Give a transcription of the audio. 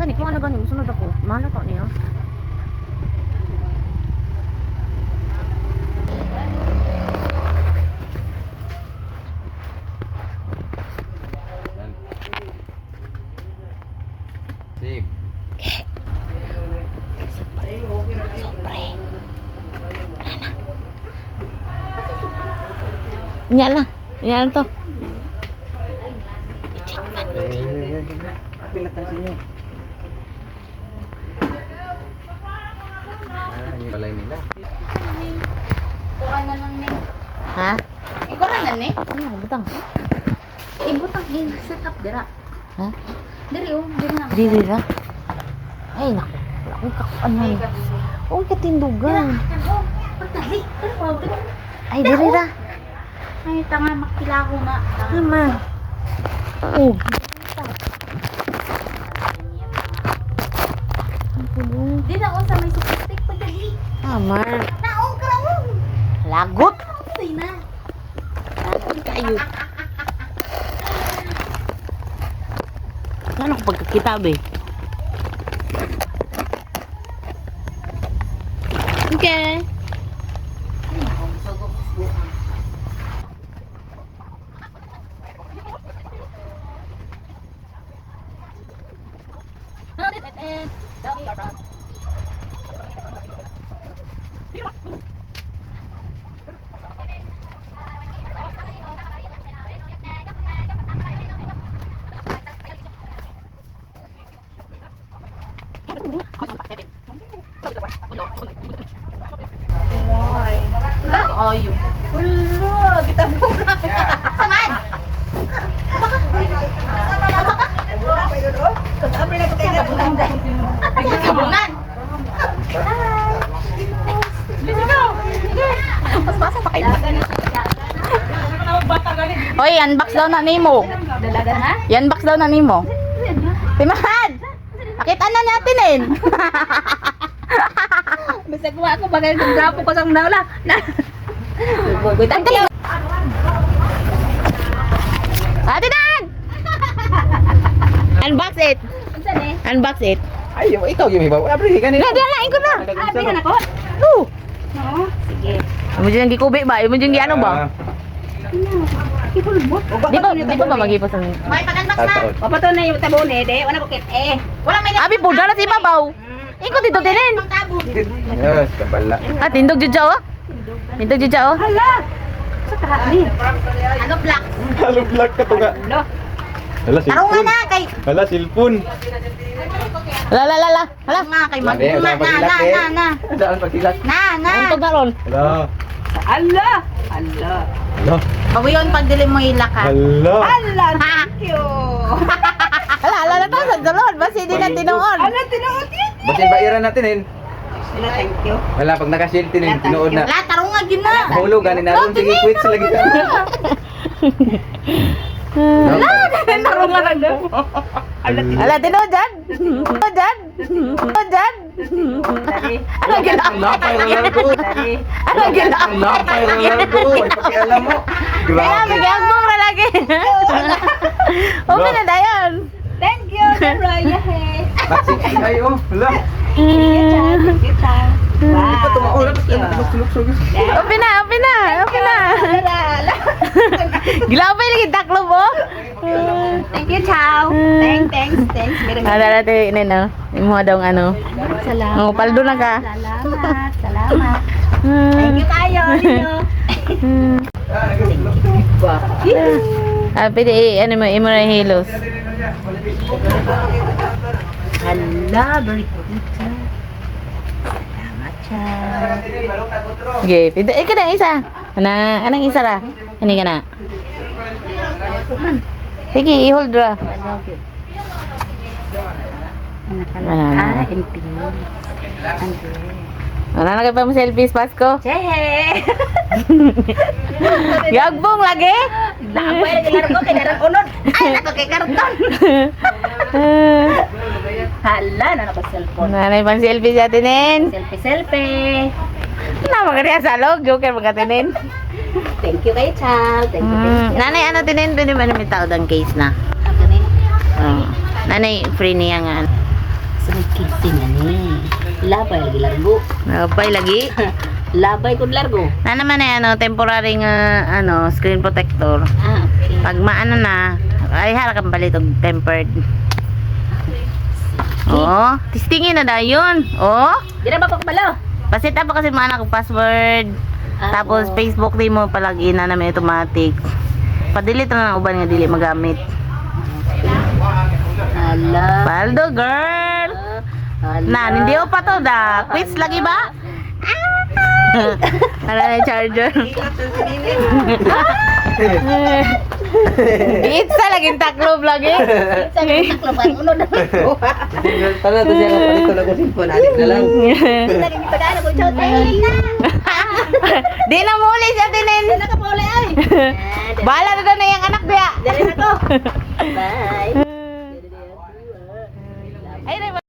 Gani ko ano gani sunod ako. Mahal to niyo. Sip. Nyala. Nyala to. Pilatan sa inyo. Yung balay nila. Kuha na lang ni. Ha? Ikaw na ni. Ano butang? Ibutang set up dira. Ha? Diri oh, diri na. Diri ra. Ay naku. Wala akong kakanan. Ang katindugan. Oh, pagtali. Ay diri ra. Ay tanga makila ko na. Tama. Oh. Di na ako sa may supastik pagdali. Tama. Naong karawong. Lagot. Say na. Lagot kayo. Ano ko pagkakita be? Okay. Ayo. Wala, kita buka. Saman. Sabungan. Pas-pasa pa kayo. Hoy, unbox daw na nimo. Dalagan ha? Yan box daw na nimo. Timahad. Pakita na natin eh. Basta kuha ako bagay kung gapo ko sa nawala. Thank you. Ate Dan! Unbox it. Unsa ni? Unbox it. Ay, ikaw yung iba. Abri ka nila. Dalain ko na. Abihan ako? Oh. Oo. Sige. Imo dyan gikubi ba? Imo dyan ano ba? Ipulbot. Di ba ba magipos ang... May pag-unbox na. Taon. Papato na yung tabon eh. De, wala bukit eh. Wala may Abi po, dala si Babaw. Iko dito tinin. tabo. Yes, kabala. Tindog dyan siya oh. Tindog dyan siya oh. Hala. Sa kahani. Ano black? Halo vlog ka to nga. Ano? Hala, Tarungan cellphone. na kay. Hala, cellphone. Hala. Hala nga kay mag. Wala, Na wala na pagilat, eh. na na. Saan pagkilat? Na na. Ang tog na ron. Hala. Hala. Hala. Hala. Bawiyon pag dili mo ilaka. Hala. Hala. Thank you. Hala na to sa dalon. Basta hindi na tinuon. Tinuod yun. Batin bairan natin eh. Hala, thank you. Wala, pag naka-shield tin, tinuod na. La tarungan gid na. Mahulog, ganin na ron. Sige, quit sa lagi ka. Tarungan na daw. Hala, tinuod dyan. Tinuod dyan. Tinuod dyan. Dali. Ano gila? Lapay na largo. Dali. Ano gila? Lapay na largo. Ay, pakialam mo. Kaya Grabe. bigyan na lagi. Okay na dayon. Thank you, Raya. Hey. Maksik ay, oh. Hala. Thank you, Cha. Wow. Tumaulan. Thank you. Open na. Gilapay lagi taklo mo. Thank you, Chow. Thanks. Very much. Ada natin nino. Imo daw ano. Salamat. Oh, paldo na ka. Salamat. Thank you tayo, ninyo. Pwede ano mo, imo na hilos. Hala, very good. Salamat, Chow. Okay, pwede. Kada isa. Anong isa ra? Ani ka na. Sige, i-hold ra. Ah, hindi. Ano na kayo pa mo selfies, Pasko? Chehe! Gagbong lagi? Lakoy lagi laro ko kay darang unod. Ay, nako kay karton. Hala, na ko cellphone. Nanay pang selfie sa tinin. Selfie. Na magkariya sa log, joker magkatinin. Thank you kay Chow. Thank you. Nanay, ano tinin? Pwede ba namin tao ang case na? Ako ni. Oh. Nanay, free niya nga. Sa kissing ani. Labay lagi largo. Nabay lagi. Labay kung largo. Na naman eh, temporary nga, screen protector. Ah, okay. Pag maano na, ay harap ang balitog tempered. Oo, testingin na dayon. Oo, Di na ba pakbalo? pasit pa kasi mga anak password. Tapos oo. Facebook di mo palagin na namin automatic. Padelete na ng uban nga dili magamit. Hala. Paldo girl. Hala. Hindi ko pa to da. Quiz lagi ba? Ano na yung charger? Itza laging taklob lagi. Sa taklaban ulo na. Tala to siya nga palito na ko cellphone. Adik na lang. Lagi ni pagano ko chote. Di na muli siya tinin. Di na ka pauli ay. Bahala na na yung anak diya. Dali na ko. Bye. Ay,